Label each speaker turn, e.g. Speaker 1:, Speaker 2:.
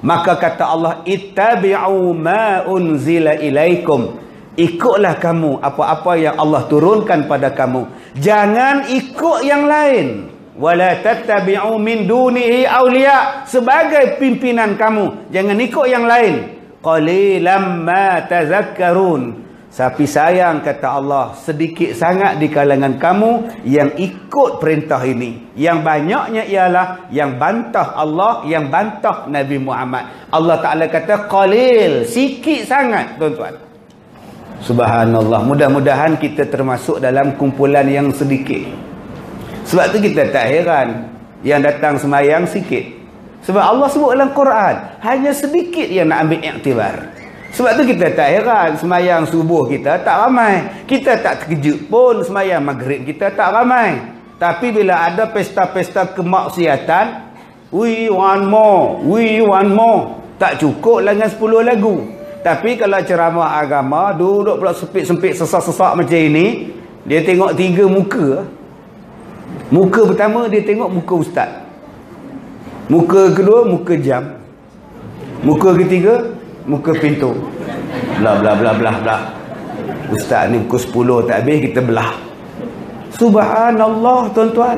Speaker 1: Maka kata Allah, ittabi'u ma unzila ilaikum. Ikutlah kamu apa-apa yang Allah turunkan pada kamu. Jangan ikut yang lain. Wala tattabi'u min dunihi awliya. Sebagai pimpinan kamu, jangan ikut yang lain. Qalilam ma tazakkarun. Tapi sayang, kata Allah, sedikit sangat di kalangan kamu yang ikut perintah ini. Yang banyaknya ialah yang bantah Allah, yang bantah Nabi Muhammad. Allah Ta'ala kata qalil, sikit sangat, tuan-tuan. Subhanallah. Mudah-mudahan kita termasuk dalam kumpulan yang sedikit. Sebab tu kita tak heran yang datang semayang sikit. Sebab Allah sebut dalam Quran, hanya sedikit yang nak ambil iktibar. Sebab tu kita tak heran semayang subuh kita tak ramai. Kita tak terkejut pun semayang maghrib kita tak ramai. Tapi bila ada pesta-pesta kemaksiatan, we want more. Tak cukup dengan 10 lagu. Tapi kalau ceramah agama, duduk pula sempit-sempit sesak-sesak macam ini, dia tengok 3 muka. Muka pertama dia tengok muka ustaz. Muka kedua muka jam. Muka ketiga muka pintu. Blah blah blah blah blah. Ustaz ni pukul 10 tak habis kita belah. Subhanallah, tuan-tuan.